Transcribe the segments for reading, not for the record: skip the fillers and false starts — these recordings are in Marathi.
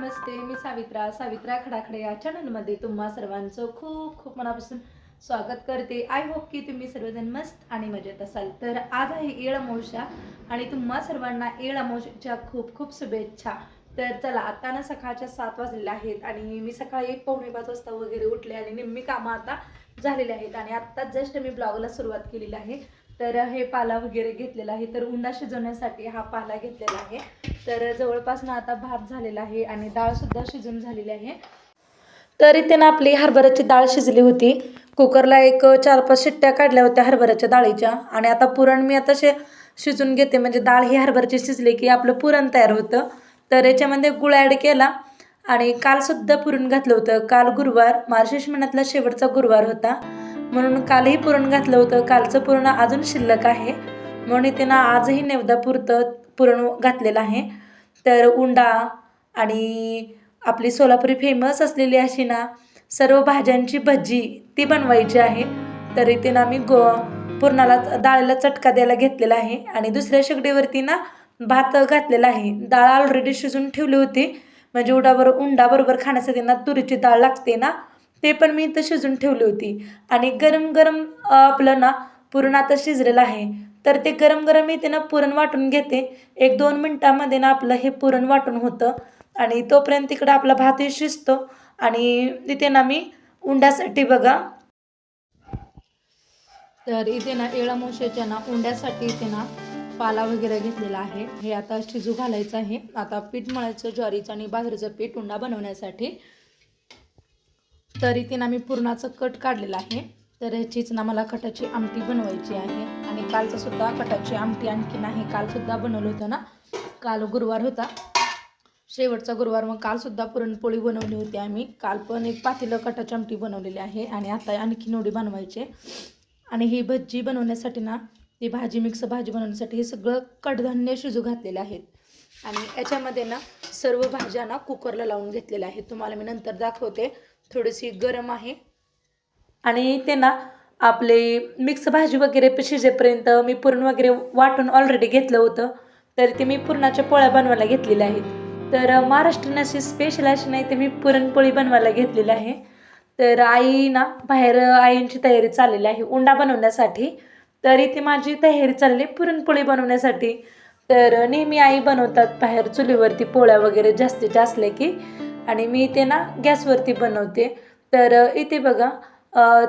नमस्ते. मी सावित्रा खडाखडे या चॅनलमध्ये तुम्हा सर्वांचं खूप खूप मनापासून स्वागत करते. आय होप की तुम्ही सर्वजण मस्त आणि मजेत असाल. तर आज आहे येळ अमावस्या आणि तुम्हा सर्वांना येळ अमावस्याच्या खूप खूप शुभेच्छा. तर चला, आता ना सकाळच्या 7 वाजलेले आहेत आणि मी सकाळी 4:45 वाजता वगैरे उठले आणि निम्मी कामं आता झालेली आहेत आणि आत्ता जस्ट मी ब्लॉगला सुरुवात केलेली आहे. तर हे पाला वगैरे घेतलेला आहे. तर उंडा शिजवण्यासाठी हा पाला घेतलेला आहे. तर जवळपास ना आता भात झालेला आहे आणि डाळ सुद्धा शिजून झालेली आहे. तर इथे ना आपली हरभऱ्याची डाळ शिजली होती. कुकरला एक 4-5 शिट्ट्या काढल्या होत्या हरभऱ्याच्या डाळीच्या आणि आता पुरण मी आता शिजून घेते. म्हणजे डाळ ही हरभऱ्याची शिजली की आपलं पुरण तयार होतं. तर याच्यामध्ये गुळ ॲड केला आणि कालसुद्धा पुरण घातलं होतं. काल गुरुवार, मार्गशीर्ष महिन्यातला शेवटचा गुरुवार होता म्हणून कालही पुरण घातलं होतं. कालचं पुरण अजून शिल्लक आहे म्हणून इथे ना आजही नैवेद्यापुरतं पुरण घातलेलं आहे. तर उंडा आणि आपली सोलापुरी फेमस असलेली अशी ना सर्व भाज्यांची भजी ती बनवायची आहे. तर इथे ना मी पुरणाला डाळीला चटका द्यायला घेतलेला आहे आणि दुसऱ्या शेगडीवरती ना भात घातलेला आहे. डाळ ऑलरेडी शिजून ठेवली होती. म्हणजे उंडाबरोबर खाण्यासाठी ना तुरीची डाळ लागते ना, ते पण मी इथं शिजून ठेवली होती. आणि गरम गरम आपलं ना पुरण आता शिजलेलं आहे. तर ते गरम गरम इथे ना पुरण वाटून घेते. 1-2 मिनटामध्ये ना आपलं हे पुरण वाटून होतं आणि तोपर्यंत तिकडं आपला भातही शिजतो. आणि इथे ना मी उंड्यासाठी बघा, तर इथे ना येळ अमावस्येच्या ना उंड्यासाठी इथे ना पाला वगैरे घेतलेला आहे. हे आता शिजू घालायचं आहे. आता पीठ मळायचं ज्वारीचं आणि बाजरीचं पीठ उंडा बनवण्यासाठी. तर इथे ना मी पुरणाचं कट काढलेलं आहे. तर ह्याचीच ना मला कटाची आमटी बनवायची आहे आणि कालचं सुद्धा कटाची आमटी आणखी नाही, कालसुद्धा बनवलं होतं ना. काल गुरुवार होता, शेवटचा गुरुवार, मग कालसुद्धा पुरणपोळी बनवली होती आम्ही. काल पण एक पातेलं कटाची आमटी बनवलेली आहे आणि आता आणखी नवडी बनवायचे. आणि ही भजी बनवण्यासाठी ना, ती भाजी मिक्स भाजी बनवण्यासाठी हे सगळं कडधान्य शिजू घातलेले आहेत आणि याच्यामध्ये ना सर्व भाज्या ना कुकरला लावून घेतलेल्या आहेत. तुम्हाला मी नंतर दाखवते. थोडीशी गरम आहे आणि ते ना आपले मिक्स भाजी वगैरे शिजेपर्यंत मी पुरण वगैरे वाटून ऑलरेडी घेतलं होतं. तर ते मी पुरणाच्या पोळ्या बनवायला घेतलेल्या आहेत. तर महाराष्ट्रीयन अशी स्पेशल अशी नाही, ते मी पुरणपोळी बनवायला घेतलेली आहे. तर आई ना बाहेर आईंची तयारी चाललेली आहे उंडा बनवण्यासाठी. तर इथे माझी तयारी चालली पुरणपोळी बनवण्यासाठी. तर नेहमी आई बनवतात बाहेर चुलीवरती पोळ्या वगैरे जास्तीच्या असल्या की, आणि मी इथे ना गॅसवरती बनवते. तर इथे बघा,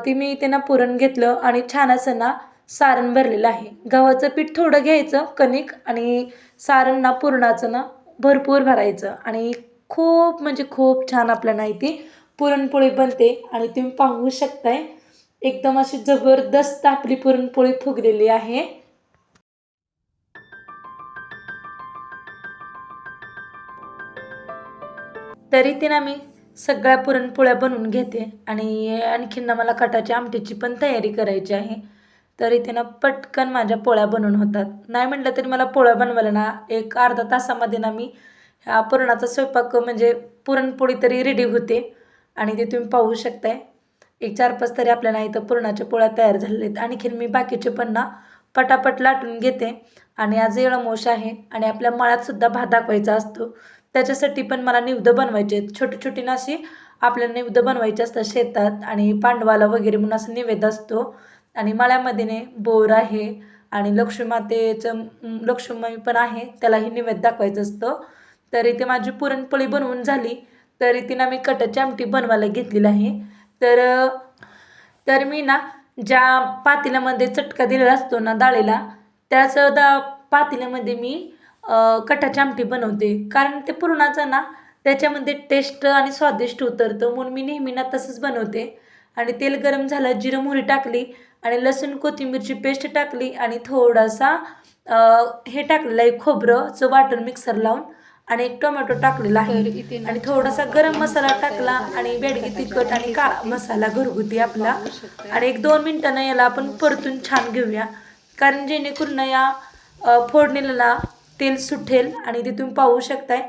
ती मी इथे ना पुरण घेतलं आणि छान असं ना सारण भरलेलं आहे. गव्हाचं पीठ थोडं घ्यायचं कणिक आणि सारण ना पुरणाचं ना भरपूर भरायचं आणि खूप म्हणजे खूप छान आपल्याला ती पुरणपोळी बनते. आणि तुम्ही पाहू शकताय एकदम अशी जबरदस्त आपली पुरणपोळी फुगलेली आहे. तरी ते ना मी सगळ्या पुरणपोळ्या बनवून घेते आणि आणखीन ना मला कटाच्या आमटीची पण तयारी करायची आहे. तर इथे ना पटकन माझ्या पोळ्या बनवून होतात. नाही म्हटलं तरी मला पोळ्या बनवायला ना एक अर्धा तासामध्ये ना मी ह्या पुरणाचा स्वयंपाक म्हणजे पुरणपोळी तरी रेडी होते. आणि ते तुम्ही पाहू शकताय एक 4-5 तरी आपल्याला इथं पुरणाच्या पोळ्या तयार झालेल्या आहेत. आणखीन मी बाकीचे पण ना पटापट लाटून घेते. आणि आज येळ अमावस्या आहे आणि आपल्या मळ्यातसुद्धा भात दाखवायचा असतो. त्याच्यासाठी पण मला निवेद बनवायचे आहेत. छोटी छोटी ना अशी आपल्याला निवेद बनवायचे असतात शेतात आणि पांडवाला वगैरे म्हणून असं निवेद असतो. आणि मळ्यामध्ये ने बोर आहे आणि लक्ष्मी पण आहे, त्यालाही निवेद दाखवायचं असतं. तर इथे माझी पुरणपोळी बनवून झाली. तर इथे ना मी कटाची आमटी बनवायला घेतलेली आहे. तर तर मी ना ज्या पातेल्यामध्ये चटका दिलेला असतो ना डाळीला, त्याच पातेल्यामध्ये मी कटाची आमटी बनवते. कारण ते पुरणाचं ना त्याच्यामध्ये टेस्ट आणि स्वादिष्ट उतरतं म्हणून मी नेहमी ना तसंच बनवते. आणि तेल गरम झालं, जिरं मोहरी टाकली आणि लसूण कोथिंबीरची पेस्ट टाकली आणि थोडासा हे टाकलेलं आहे खोबरंचं वाटून मिक्सर लावून आणि एक टोमॅटो टाकलेला आहे आणि थोडासा गरम मसाला टाकला आणि बेडगी तिखट आणि काळा मसाला घरगुती आपला. आणि 1-2 मिनिटांना याला आपण परतून छान घेऊया. कारण जेणेकरून या फोडणीला ना तेल सुटेल. आणि ते तुम्ही पाहू शकताय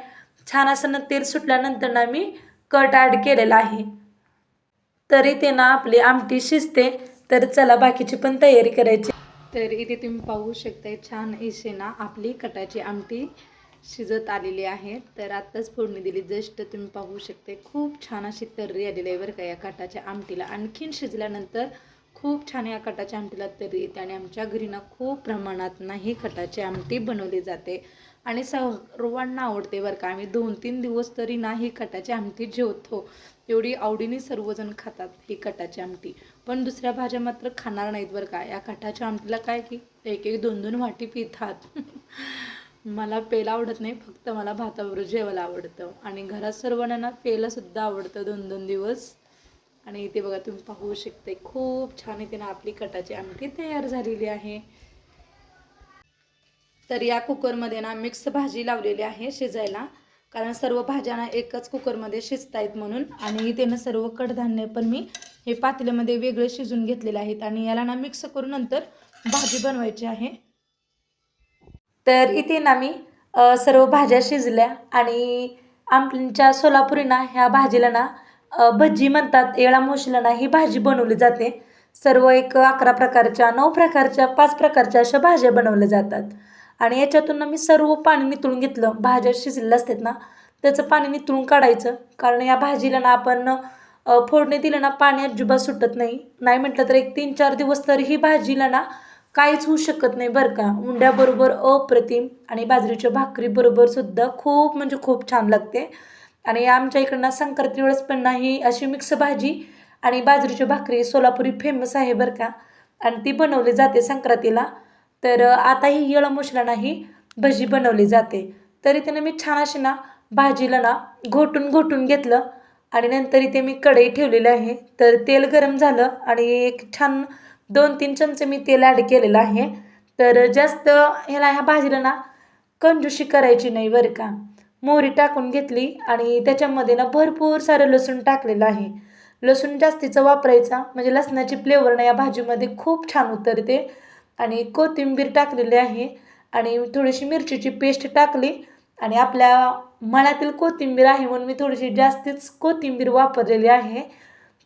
छान असं ना तेल सुटल्यानंतर ना मी कट ॲड केलेला आहे. तरी ते ना आपली आमटी शिजते. तर चला बाकीची पण तयारी करायची. तर इथे तुम्ही पाहू शकताय छान अशी ना आपली कटाची आमटी शिजत आलेली आहे. तर आत्ताच फोडणी दिली. जस्ट तुम्ही पाहू शकते खूप छान अशी तर्री आलेली आहे बरं का या कटाच्या आमटीला. आणखीन शिजल्यानंतर खूप छान या कटाच्या आमटीला तर्री येते आणि आमच्या घरी ना खूप प्रमाणात ना ही कटाची आमटी बनवली जाते आणि सर्वांना आवडते बरं का. आम्ही 2-3 दिवस तरी ना ही कटाची आमटी जेवतो. एवढी आवडीने सर्वजण खातात ही कटाची आमटी. पण दुसऱ्या भाज्या मात्र खाणार नाहीत बरं का. या कटाच्या आमटीला काय की 1-1, 2-2 वाटी पितात. मला प्यायला आवडत नाही, फक्त मला भाताबरोबर जेवायला आवडतं आणि घरात सर्वांना प्यायला सुद्धा आवडतं 2-2 दिवस. आणि इथे बघा तुम्ही पाहू शकते खूप छान इथे ना आपली कटाची आमटी तयार झालेली आहे. तर या कुकरमध्ये ना मिक्स भाजी लावलेली आहे शिजायला, कारण सर्व भाज्या ना एकाच कुकरमध्ये शिजतायत म्हणून. आणि इथे ना सर्व कडधान्य पण मी हे पातेल्यामध्ये वेगळे शिजून घेतलेले आहेत आणि याला ना मिक्स करून नंतर भाजी बनवायची आहे. तर इथे ना मी सर्व भाज्या शिजल्या आणि आमच्या सोलापुरी ना ह्या भाजीला ना भज्जी म्हणतात. येळा मोशीला ना ही भाजी बनवली जाते. सर्व एक 11 प्रकारच्या, 9 प्रकारच्या, 5 प्रकारच्या अशा भाज्या बनवल्या जातात. आणि याच्यातून ना मी सर्व पाणी नितळून घेतलं. भाज्या शिजलेल्या असतात ना त्याचं पाणी नितळून काढायचं, कारण या भाजीला ना आपण फोडणी दिलं ना पाणी अजिबात सुटत नाही. नाही म्हटलं तर एक 3-4 दिवस तर ही भाजीला ना काहीच होऊ शकत नाही बरं का. उंड्याबरोबर अप्रतिम आणि बाजरीच्या भाकरीबरोबर सुद्धा खूप म्हणजे खूप छान लागते. आणि आमच्या इकडनं संक्रांती वेळेस पण नाही अशी मिक्स भाजी आणि बाजरीची भाकरी सोलापुरी फेमस आहे बरं का, आणि ती बनवली जाते संक्रांतीला. तर आता ही येळामुशीला नाही भजी बनवली जाते. तरी त्यानं मी छान अशी ना भाजीला ना घोटून घोटून घेतलं आणि नंतर इथे मी कढई ठेवलेली आहे. तर तेल गरम झालं आणि एक छान 2-3 चमचे मी तेल ॲड केलेलं आहे. तर जास्त ह्या भाजीला ना कंजूशी करायची नाही बरं का. मोहरी टाकून घेतली आणि त्याच्यामध्ये ना भरपूर सारं लसूण टाकलेलं आहे. लसूण जास्तीचा वापरायचा, म्हणजे लसणाची फ्लेवर ना या भाजीमध्ये खूप छान उतरते. आणि कोथिंबीर टाकलेली आहे आणि थोडीशी मिरचीची पेस्ट टाकली आणि आपल्या मळ्यातील कोथिंबीर आहे म्हणून मी थोडीशी जास्तीच कोथिंबीर वापरलेली आहे.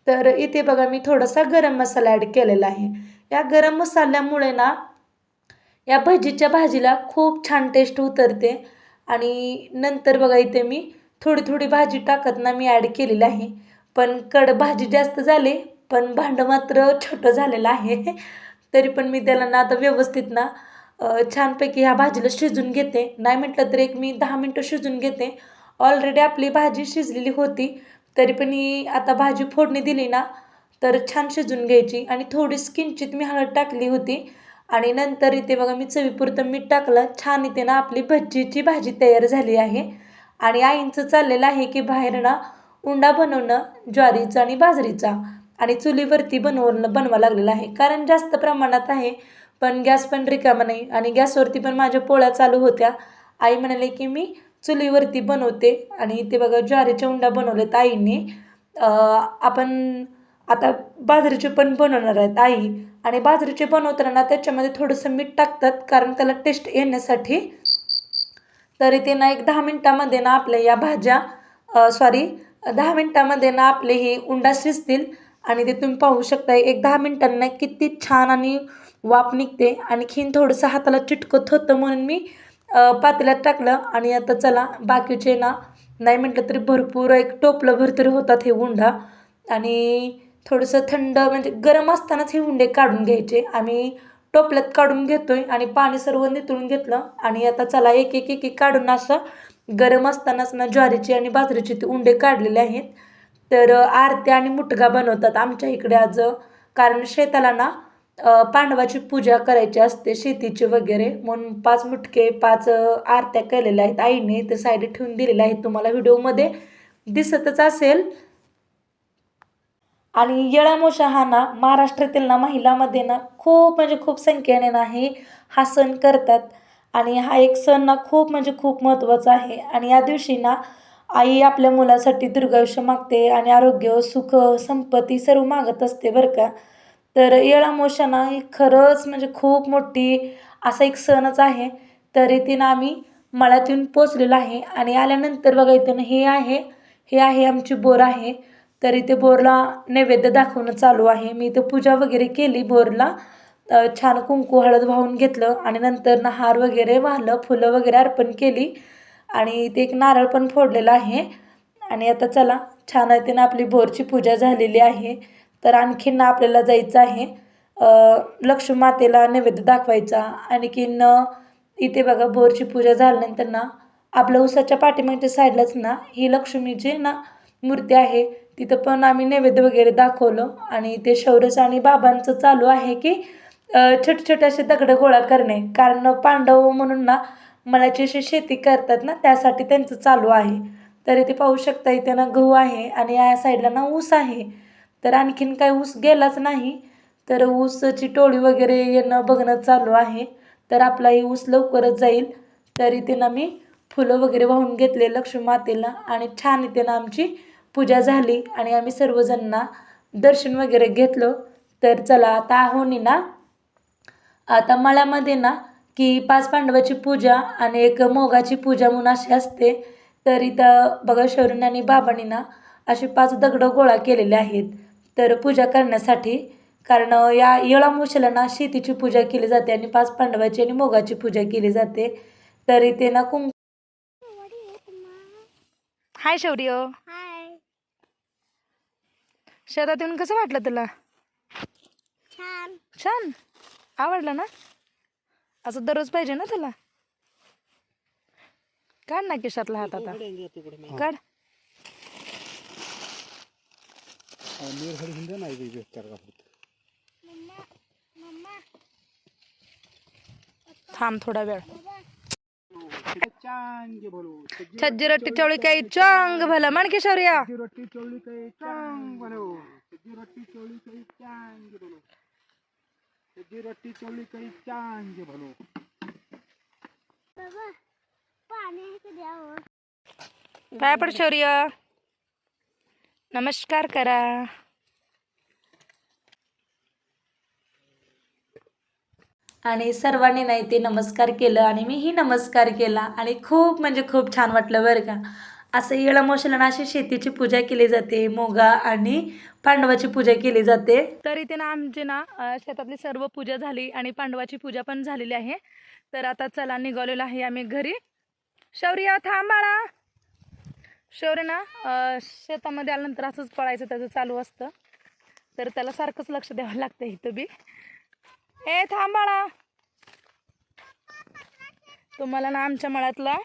तर इथे बघा मी थोडासा गरम मसाला ॲड केलेला आहे. या गरम मसाल्यामुळे ना या भजीच्या भाजीला खूप छान टेस्ट उतरते. आणि नंतर बघा इथे मी थोडी थोडी भाजी टाकत ना मी ॲड केलेलं आहे. पण भाजी जास्त झाली, पण भांडं मात्र छोटं झालेलं आहे. तरी पण मी त्याला ना आता व्यवस्थित ना छानपैकी ह्या भाजीला शिजून घेते. नाही म्हटलं तर एक मी 10 मिनटं शिजून घेते. ऑलरेडी आपली भाजी शिजलेली होती, तरी पण ही आता भाजी फोडणी दिली ना तर छान शिजून घ्यायची. आणि थोडी किंचित मी हळद टाकली होती आणि नंतर इथे बघा मी चवीपुरतं मीठ टाकलं. छान इथे ना आपली भज्जीची भाजी तयार झाली आहे. आणि आईंचं चाललेलं आहे की बाहेर ना उंडा बनवणं ज्वारीचा आणि बाजरीचा, आणि चुलीवरती बनवा लागलेला आहे, कारण जास्त प्रमाणात आहे. पण गॅस पण रिकामा नाही आणि गॅसवरती पण माझ्या पोळ्या चालू होत्या. आई म्हणाले की मी चुलीवरती बनवते. आणि इथे बघा ज्वारीच्या उंडा बनवलेत आईने. आपण आता बाजरीचे पण बनवणार आहेत आई. आणि बाजरीचे बनवताना त्याच्यामध्ये थोडंसं मीठ टाकतात, कारण त्याला टेस्ट येण्यासाठी. तर इथे ना एक 10 मिनटामध्ये ना आपल्या या भाज्या 10 मिनटामध्ये ना आपले हे उंडा शिजतील. आणि ते तुम्ही पाहू शकता एक 10 मिनटांना किती छान आणि वाफ निघते. आणखीन थोडंसं हाताला चिटकत होतं म्हणून मी पातेल्यात टाकलं. आणि आता चला बाकीचे ना नाही म्हटलं तरी भरपूर एक टोपलंभर तरी होतात हे उंडा. आणि थोडंसं थंड म्हणजे गरम असतानाच हे उंडे काढून घ्यायचे. आम्ही टोपल्यात काढून घेतोय आणि पाणी सर्व नितळून घेतलं. आणि आता चला एक एक एक एक काढून असं गरम असतानाच ना ज्वारीचे आणि बाजरीचे ते उंडे काढलेले आहेत. तर आरत्या आणि मुटगा बनवतात आमच्या इकडे आज, कारण शेताला ना पांडवाची पूजा करायची असते शेतीची वगैरे, म्हणून 5 मुटके 5 आरत्या केलेल्या आहेत आईने. ते साईड ठेवून दिलेल्या आहेत, तुम्हाला व्हिडिओमध्ये दिसतच असेल. आणि येळामोशा हा ना महाराष्ट्रातील ना महिलांमध्ये ना खूप म्हणजे खूप संख्येने नाही हा सण करतात. आणि हा एक सण ना खूप म्हणजे खूप महत्त्वाचा आहे. आणि या दिवशी ना आई आपल्या मुलासाठी दीर्घायुष्य मागते आणि आरोग्य, सुख, संपत्ती सर्व मागत असते बरं का. तर येळामोशा ना ही खरंच म्हणजे खूप मोठी असा एक सणच आहे. तर इथे ना आम्ही मळ्यात येऊन पोचलेलो आहे. आणि आल्यानंतर बघा इथे ना हे आहे आमची बोर आहे. तर इथे बोरला नैवेद्य दाखवणं चालू आहे. मी इथे पूजा वगैरे केली बोरला. छान कुंकू हळद वाहून घेतलं आणि नंतर हार वगैरे वाहलं, फुलं वगैरे अर्पण केली. आणि इथे एक नारळ पण फोडलेला आहे. आणि आता चला, छान रीतीनं आपली भोरची पूजा झालेली आहे. तर आणखीन आपल्याला जायचं आहे लक्ष्मी मातेला नैवेद्य दाखवायचा. आणखीन इथे बघा, भोरची पूजा झाल्यानंतर ना आपल्या उसाच्या पाठीमागच्या साईडलाच ना ही लक्ष्मीची ना मूर्ती आहे. तिथं पण आम्ही नैवेद्य वगैरे दाखवलं. आणि ते शौर्यचं आणि बाबांचं चालू आहे की छोटे छोटे असे दगड गोळा करणे, कारण पांडव म्हणून ना मळ्याची अशी शेती करतात ना, त्यासाठी त्यांचं चालू आहे. तर इथे पाहू शकता, इथे ना गहू आहे आणि या साईडला ना ऊस आहे. तर आणखीन काही ऊस गेलाच नाही, तर ऊसाची टोळी वगैरे येणं बघणं चालू आहे. तर आपला ही ऊस लवकरच जाईल. तर इथे ना मी फुलं वगैरे वाहून घेतले लक्ष्मी मातेला आणि छान इथे ना आमची पूजा झाली आणि आम्ही सर्वजण ना दर्शन वगैरे घेतलं. तर चला, आता होणी ना आता मळ्यामध्ये ना की 5 पांडवाची पूजा आणि एक मोगाची पूजा म्हणून अशी असते. तर इथं बघा, शौर्यने आणि बाबांनी ना असे 5 दगडं गोळा केलेले आहेत तर पूजा करण्यासाठी. कारण या येळामुळशाला ना शेतीची पूजा केली जाते आणि 5 पांडवाची आणि मोगाची पूजा केली जाते. तर इथे ना हाय शौर्य, हाय. शेतात येऊन कसं वाटलं तुला? छान. छान आवडलं ना? असं दररोज पाहिजे ना तुला? काढ ना केशातला हात आता, काढ. थांब थोडा वेळ. छज्जी रट्टी चवळी काही चांग भला म्हण की शौर्या. बाबा, पाणी द्यावं. पाया पड शौर्य, नमस्कार करा. आणि सर्वांनी नाही ते नमस्कार केलं आणि मीही नमस्कार केला आणि खूप म्हणजे खूप छान वाटलं बरं का. असं येळामोशाला अशी शेतीची पूजा केली जाते, मोगा आणि पांडवाची पूजा केली जाते. तर इथे ना आमची ना शेतातली सर्व पूजा झाली आणि पांडवाची पूजा पण झालेली आहे. तर आता चला, निघालेलो आहे आम्ही घरी. शौर्य थांब बाळा. शौर्य ना शेतामध्ये आल्यानंतर असंच पळायचं त्याचं चालू असतं, तर त्याला सारखंच लक्ष द्यावं लागतं इथं बी. ए थांब बाळा. तुम्हाला ना आमच्या मळ्यातला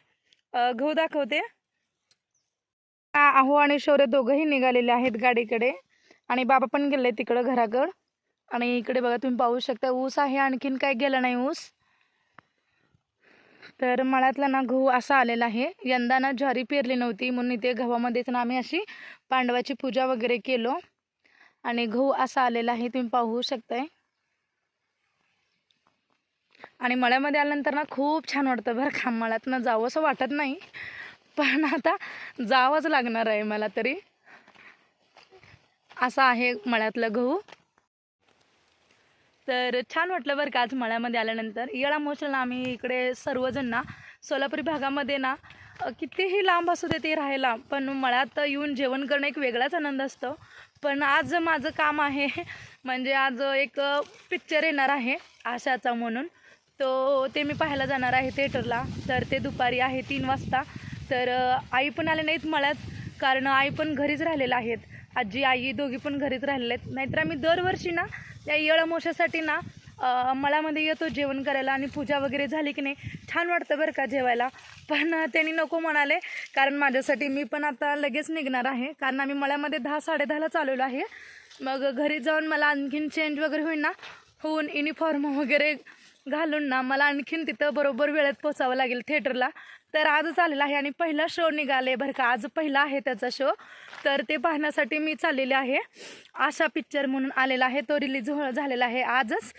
गहू दाखवते. अहो आणि शौर्य दोघंही निघालेले आहेत गाडीकडे आणि बाबा पण गेले तिकडं घराकडं. आणि इकडे बघा, तुम्ही पाहू शकता ऊस आहे, आणखीन काय गेलं नाही ऊस. तर मळ्यातला ना गहू असा आलेला आहे. यंदा ना ज्वारी पेरली नव्हती म्हणून इथे गव्हामध्येच ना आम्ही अशी पांडवाची पूजा वगैरे केलो आणि गहू असा आलेला आहे, तुम्ही पाहू शकताय. आणि मळ्यामध्ये आल्यानंतर ना खूप छान वाटतं बरं का. मळ्यातनं जावं असं वाटत नाही, पण आता जावंच लागणार आहे मला तरी. असं आहे मळ्यातलं गहू. तर छान वाटलं बरं का आज मळ्यामध्ये आल्यानंतर. येळामोशाला आम्ही इकडे सर्वजण ना सोलापुरी भागामध्ये ना कितीही लांब असू दे ते राहायला, पण मळ्यात येऊन जेवण करणं एक वेगळाच आनंद असतो. पण आज माझं काम आहे, म्हणजे आज एक पिक्चर येणार आहे आशाचा म्हणून, ते मी पाहायला जाणार आहे थिएटरला. तर ते दुपारी आहे 3 वाजता. तर आई पण आले नाहीत मळ्यात, कारण आई पण घरीच राहिलेल्या आहेत. आजी आई दोघी पण घरीच राहिलेले आहेत. नाहीतर आम्ही दरवर्षी ना या येळामोशासाठी ना मळ्यामध्ये येतो जेवण करायला आणि पूजा वगैरे झाली की नाही छान वाटतं बरं का जेवायला. पण त्यांनी नको म्हणाले, कारण माझ्यासाठी मी पण आता लगेच निघणार आहे, कारण आम्ही मळ्यामध्ये 10-10:30ला चालवलो आहे. मग घरी जाऊन मला आणखीन चेंज वगैरे होईल ना, होऊन युनिफॉर्म वगैरे घालून ना मला आणखीन तिथं बरोबर वेळेत पोचावं लागेल थिएटरला. तर आजच आलेला आहे आणि पहिला शो निघाले बरं का, आज पहिला आहे त्याचा शो. तर ते पाहण्यासाठी मी चाललेले आहे. आशा पिक्चर म्हणून आलेला आहे, तो रिलीज झालेला आहे आजच.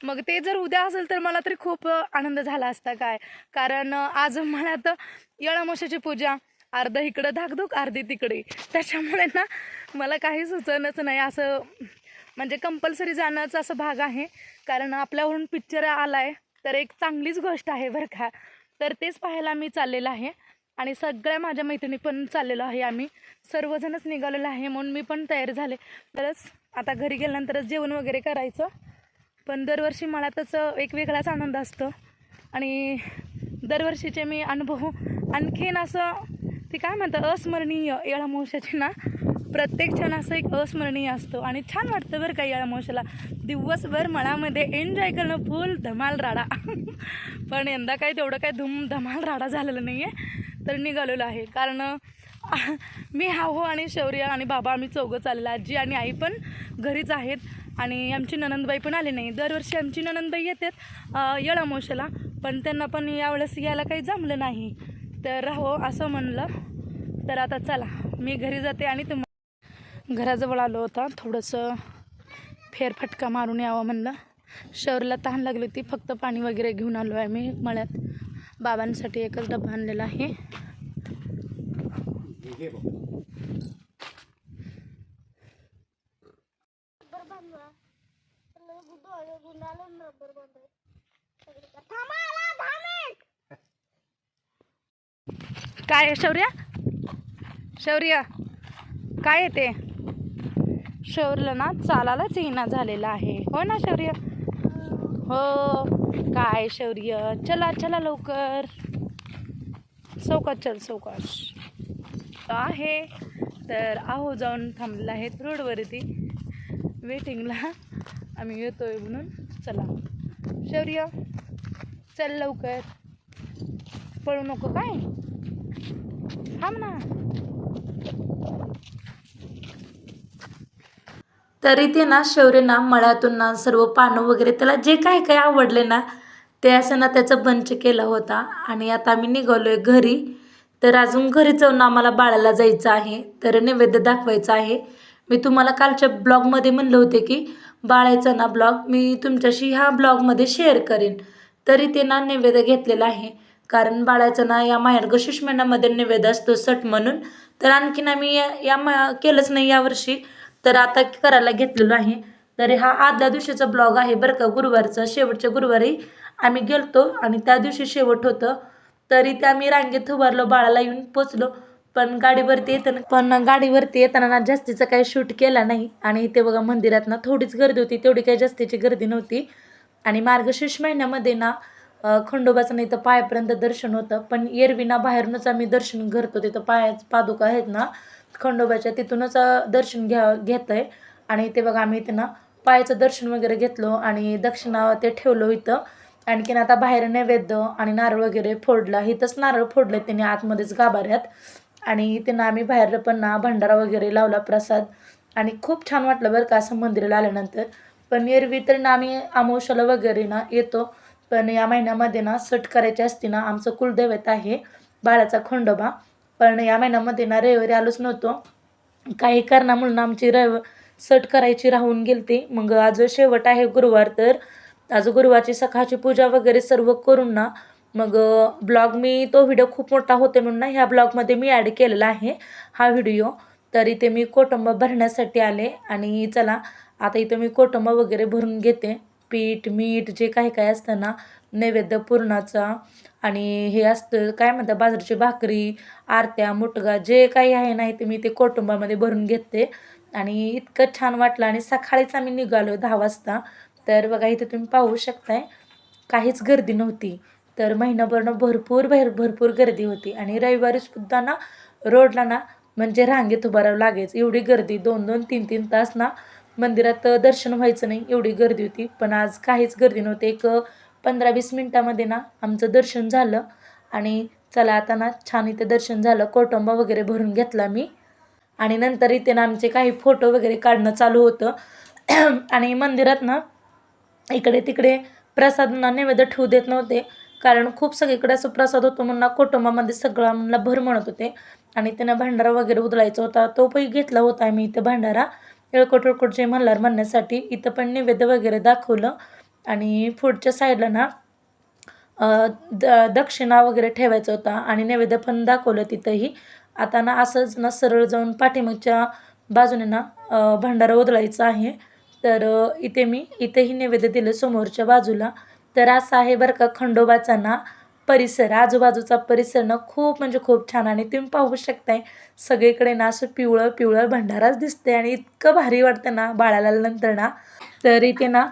मग ते जर उद्या असेल तर मला तरी खूप आनंद झाला असता काय, कारण आज मला तर येळामोशाची पूजा, अर्ध इकडं धाकधूक अर्धी तिकडे, त्याच्यामुळे ना मला काही सुचणच नाही. असं म्हणजे कंपल्सरी जाण्याचा असं भाग आहे, कारण आपल्यावरून पिक्चर आला आहे तर एक चांगलीच गोष्ट आहे बरं का. तर तेच पाहायला मी चाललेलं आहे आणि सगळ्या माझ्या मैत्रिणी पण चाललेलो आहे. आम्ही सर्वजणच निघालेलो आहे म्हणून मी पण तयार झाले. तरच आता घरी गेल्यानंतरच जेवण वगैरे करायचं. पण दरवर्षी मळ्यातच एक वेगळाच आनंद असतो आणि दरवर्षीचे मी अनुभव आणखीन असं ते काय म्हणतात अस्मरणीय येळामावश्याची ना प्रत्येक क्षण असं एक अस्मरणीय असतो आणि छान वाटतं बरं का येळामावश्याला दिवसभर मळामध्ये एन्जॉय करणं फुल धमाल राडा. पण यंदा काही तेवढं काही धमाल राडा झालेलं नाही आहे तर निघालेलं आहे कारण मी हो आणि शौर्य आणि बाबा आम्ही चौघं चाललेलं. आजी आणि आई पण घरीच आहेत आणि आमची ननंदबाई पण आली नाही. दरवर्षी आमची ननंदबाई येतात येळामावश्याला पण त्यांना पण यावेळेस यायला काही जमलं नाही तर हो असं म्हणलं. तर आता चला मी घरी जाते आणि घराजवळ आलो होता थोडंसं फेरफटका मारून यावं म्हणलं. शौर्यला तहान लागली होती फक्त पाणी वगैरे घेऊन आलो आहे मी मळ्यात. बाबांसाठी एकच डबा आणलेला आहे. काय आहे शौर्य शौर्य काय आहे ते शौर्यला ना चालायलाच येईना झालेला आहे हो ना शौर्य. हो काय शौर्य चला चला लवकर सावकाश चल सावकाश आहे. तर आहो जाऊन थांबलेला आहेत रोडवरती वेटिंगला आम्ही येतोय म्हणून. चला शौर्य चल लवकर पळू नको काय थांब ना. तरी ते ना शौर्य ना मळ्यातून ना सर्व पानं वगैरे त्याला जे काय काय आवडले ना ते असं ना त्याचं बंच केला होता आणि आता आम्ही निघालो आहे घरी. तर अजून घरी जाऊन आम्हाला बाळाला जायचं आहे तर नैवेद्य दाखवायचं आहे. मी तुम्हाला कालच्या ब्लॉगमध्ये म्हणलं होते की बाळाचा ना ब्लॉग मी तुमच्याशी ह्या ब्लॉगमध्ये शेअर करेन. तरी ते ना नैवेद्य घेतलेला आहे कारण बाळाचं ना या मार्गशीर्ष महिन्यामध्ये नैवेद्य असतो सट म्हणून. तर आणखीन आम्ही केलंच नाही यावर्षी तर आता करायला घेतलेलो आहे. तर हा आदल्या दिवशीचा ब्लॉग आहे बरं का गुरुवारचा. शेवटच्या गुरुवारी आम्ही गेलतो आणि त्या दिवशी शेवट होतं. तरी ते आम्ही रांगेत उभारलो बाळाला येऊन पोचलो पण गाडीवरती येताना ना जास्तीचं काही शूट केला नाही. आणि इथे बघा मंदिरात ना थोडीच गर्दी होती तेवढी काही जास्तीची गर्दी नव्हती. आणि मार्गशीर्ष महिन्यामध्ये ना खंडोबाचं नाही तर पायापर्यंत दर्शन होतं पण एरवी ना बाहेरूनच आम्ही दर्शन करतो. तिथं पादुका आहेत ना खंडोबाच्या तिथूनच दर्शन घेत आहे. आणि ते बघा आम्ही इथं ना पायाचं दर्शन वगैरे घेतलो आणि दक्षिणा ते ठेवलो इथं. आणखीन आता बाहेर नैवेद्य आणि नारळ वगैरे फोडला. इथंच नारळ फोडले त्यांनी आतमध्येच गाभाऱ्यात. आणि इथे ना आम्ही बाहेर पण ना भंडारा वगैरे लावला प्रसाद आणि खूप छान वाटलं बरं का असं मंदिराला आल्यानंतर. पण एरवी तर ना आम्ही अमावस्याला वगैरे ना येतो पण या महिन्यामध्ये ना सट करायची असते ना. आमचं कुलदैवत आहे बाळाचा खंडोबा पण या महिन्यामध्ये ना रविवारी आलोच नव्हतो काही कारणामुळे आमची सट करायची राहून गेलती. मग आज शेवट आहे गुरुवार तर आज गुरुवारची सकाळची पूजा वगैरे सर्व करून ना मग ब्लॉग मी तो व्हिडिओ खूप मोठा होते म्हणून ना ह्या ब्लॉगमध्ये मी ॲड केलेला आहे हा व्हिडिओ. तर इथे मी कोटंबा भरण्यासाठी आले आणि चला आता इथं मी कोटंबा वगैरे भरून घेते. पीठ मीठ जे काही काय असतं ना नैवेद्य पुरणाचा आणि हे असतं काय म्हणतात बाजरीची भाकरी आरत्या मुटगा जे काही आहे ना ते मी ते कोटुंबामध्ये भरून घेते. आणि इतकं छान वाटलं आणि सकाळीच आम्ही निघालो 10 वाजता. तर बघा इथे तुम्ही पाहू शकताय काहीच गर्दी नव्हती. तर महिनाभरनं भरपूर गर्दी होती आणि रविवारी सुद्धा ना रोडला ना म्हणजे रांगेत उभं राहावं लागायचं एवढी गर्दी 2-2 3-3 तास ना मंदिरात दर्शन व्हायचं नाही एवढी गर्दी होती. पण आज काहीच गर्दी नव्हती. एक 15-20 मिनटामध्ये ना आमचं दर्शन झालं. आणि चला आता ना छान इथे दर्शन झालं कोटंबा वगैरे भरून घेतला मी. आणि नंतर इथे ना आमचे काही फोटो वगैरे काढणं चालू होतं. आणि मंदिरात ना इकडे तिकडे प्रसादांना नैवेद्य ठेवू देत नव्हते कारण खूप सगळीकडे असं प्रसाद होतो म्हणून कुटुंबामध्ये सगळं म्हणला भर म्हणत होते. आणि त्यांना भांडारा वगैरे उधळायचा होता तो पण घेतला होता आम्ही इथं भांडारा येळकोट जे मल्हार म्हणण्यासाठी. इथं पण नैवेद्य वगैरे दाखवलं. आणि पुढच्या साईडला ना दक्षिणा वगैरे ठेवायचा होता आणि नैवेद्य पण दाखवलं तिथंही. आता ना असंच ना सरळ जाऊन पाठीमागच्या बाजूने ना भांडारा उधळायचा आहे. तर इथेही नैवेद्य दिलं समोरच्या बाजूला. तर असं आहे बरं का खंडोबाचा ना परिसर आजूबाजूचा परिसर ना खूप म्हणजे खूप छान. आणि तुम्ही पाहू शकताय सगळीकडे ना असं पिवळं भंडाराच दिसते आणि इतकं भारी वाटतं ना बाळाला नंतर ना. तर इथे ना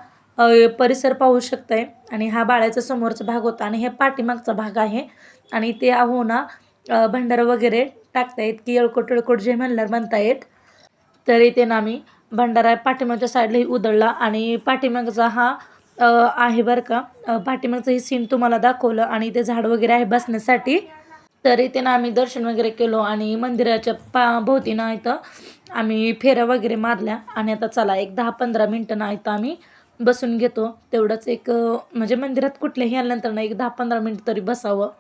परिसर पाहू शकताय आणि हा बाळाचा समोरचा भाग होता आणि हे पाठीमागचा भाग आहे. आणि ते आहो ना भंडारा वगैरे टाकता येत की येळकोट जे म्हणणार म्हणता येत. तर इथे ना मी भंडारा पाठीमागच्या साईडलाही उधळला आणि पाठीमागचा हा आहे बरं का. पाठीमागचं ही सीन तुम्हाला दाखवलं आणि इथे झाड वगैरे आहे बसण्यासाठी. तर इथे ना आम्ही दर्शन वगैरे केलो आणि मंदिराच्या भोवती ना इथं आम्ही फेऱ्या वगैरे मारल्या आणि आता चला एक 10-15 मिनटं ना इथं आम्ही बसून घेतो. तेवढंच एक म्हणजे मंदिरात कुठल्याही आल्यानंतर ना एक 10-15 मिनटं तरी बसावं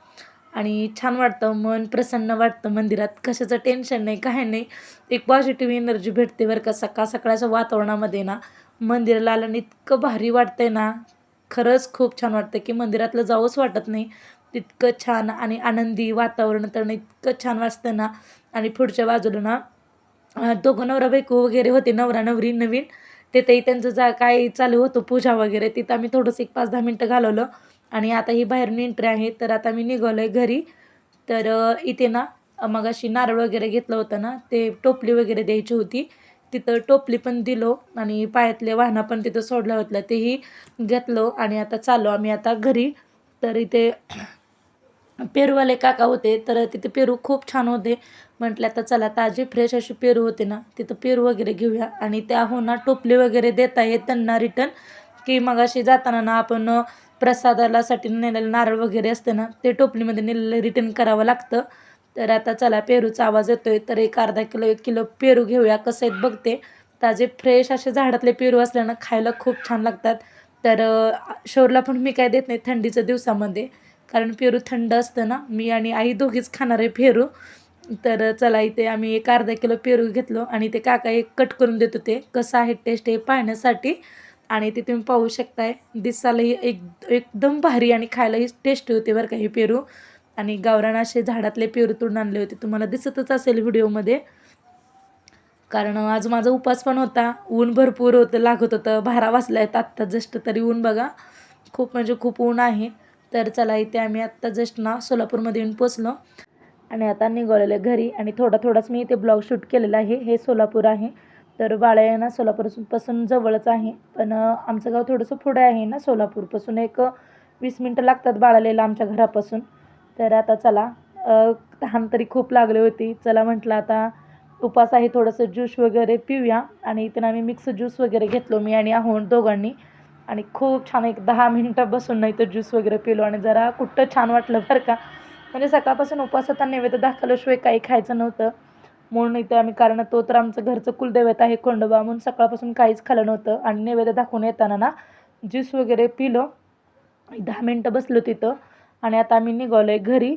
आणि छान वाटतं, मन प्रसन्न वाटतं. मंदिरात कशाचं टेन्शन नाही, काही नाही. एक पॉझिटिव्ह एनर्जी भेटते बरं का. सकाळ सकाळच्या वातावरणामध्ये ना मंदिराला आल्यानं इतकं भारी वाटतंय ना, खरंच खूप छान वाटतं की मंदिरातलं जावंच वाटत नाही. तितकं छान आणि आनंदी वातावरण तर ना इतकं छान वाटतं ना. आणि पुढच्या बाजूला ना दोघं नवरा बायको वगैरे होते, नवरा नवरी नवीन. तिथंही त्यांचं काय चालू होतं पूजा वगैरे. तिथं आम्ही थोडंसं एक 5-10 मिनटं घालवलं आणि आता ही बाहेरून एंट्री आहे. तर आता मी निघालो आहे घरी. तर इथे ना मगाशी नारळ वगैरे घेतलं होतं ना, ते टोपली वगैरे द्यायची होती. तिथं टोपली पण दिलो आणि पायातले वाहनं पण तिथं सोडलं होतं, तेही घेतलो आणि आता चाललो आम्ही आता घरी. तर इथे पेरूवाले काका होते, तर तिथे पेरू खूप छान होते. म्हटलं आता चला ताजे फ्रेश अशी पेरू होते ना, तिथं पेरू वगैरे घेऊया आणि त्याहून ना टोपली वगैरे देता येत त्यांना रिटर्न, की मगाशी जाताना ना आपण प्रसादालासाठी नेलेलं नारळ वगैरे असते ना, ते टोपलीमध्ये नेलेलं रिटर्न करावं लागतं. तर आता चला पेरूचा आवाज येतोय, तर एक अर्धा किलो 1 किलो पेरू घेऊया. कसं आहेत बघते. ताजे फ्रेश असे झाडातले पेरू असल्यानं खायला खूप छान लागतात. तर शोरला पण मी काय देत नाही थंडीच्या दिवसामध्ये, कारण पेरू थंड असतं ना. मी आणि आई दोघीच खाणार आहे पेरू. तर चला इथे आम्ही एक अर्धा किलो पेरू घेतलो आणि ते काका एक कट करून देत होते. कसं आहे टेस्ट हे पाहण्यासाठी. आणि ते तुम्ही पाहू शकताय. दिसायलाही एकदम भारी आणि खायलाही टेस्टी होते बरं का हे पेरू. आणि गावरान असे झाडातले पेरू तोडून आणले होते. तुम्हाला दिसतच असेल व्हिडिओमध्ये. कारण आज माझा उपास पण होता. ऊन भरपूर होतं लागत होतं. 12 वाजले आहेत आत्ता जस्ट, तरी ऊन बघा खूप म्हणजे खूप ऊन आहे. तर चला इथे आम्ही आत्ता जस्ट ना सोलापूरमध्ये येऊन पोचलो आणि आता निघालेलो घरी. आणि थोडाच मी इथे ब्लॉग शूट केलेला आहे. हे सोलापूर आहे. तर बाळा ना सोलापूरपासून जवळच आहे, पण आमचं गाव थोडंसं पुढे आहे ना सोलापूरपासून. एक 20 मिनटं लागतात बाळालेला आमच्या घरापासून. तर आता चला तहान तरी खूप लागली होती. चला म्हटलं आता उपास आहे, थोडंसं ज्यूस वगैरे पिऊया. आणि इथं आम्ही मिक्स ज्यूस वगैरे घेतलो मी आणि आहों दोघांनी. आणि खूप छान एक 10 मिनटं बसून नाही तर ज्यूस वगैरे पिलो आणि जरा कुठं छान वाटलं बरं का. म्हणजे सकाळपासून उपवास होता, नैवेद्य दाखवल्याशिवाय काही खायचं नव्हतं म्हणून इथे आम्ही, कारण तो तर आमचं घरचं कुलदैवत आहे खंडोबा, म्हणून सकाळपासून काहीच खाल्लं नव्हतं. आणि नैवेद्य दाखवून येताना ना ज्यूस वगैरे पिलो. 10 मिनटं बसलो तिथं आणि आता आम्ही निघालो आहे घरी.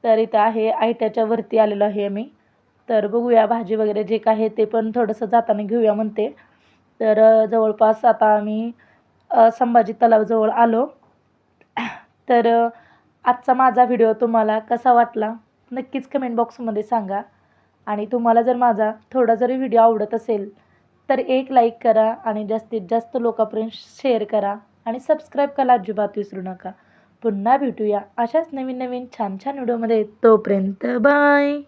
तर इथं आहे आयट्याच्या वरती आलेलो आहे आम्ही. तर बघूया भाजी वगैरे जे काय आहे ते पण थोडंसं जाताना घेऊया म्हणते. तर जवळपास आता आम्ही संभाजी तलावाजवळ आलो. तर आजचा माझा व्हिडिओ तुम्हाला कसा वाटला नक्कीच कमेंट बॉक्समध्ये सांगा. आणि तुम्हाला जर माझा थोडा जरी व्हिडिओ आवडत असेल तर एक लाईक करा आणि जास्तीत जास्त लोकांपर्यंत शेअर करा आणि सबस्क्राईब करायला अजिबात विसरू नका. पुन्हा भेटूया अशाच नवीन नवीन छान छान व्हिडिओमध्ये. तोपर्यंत बाय.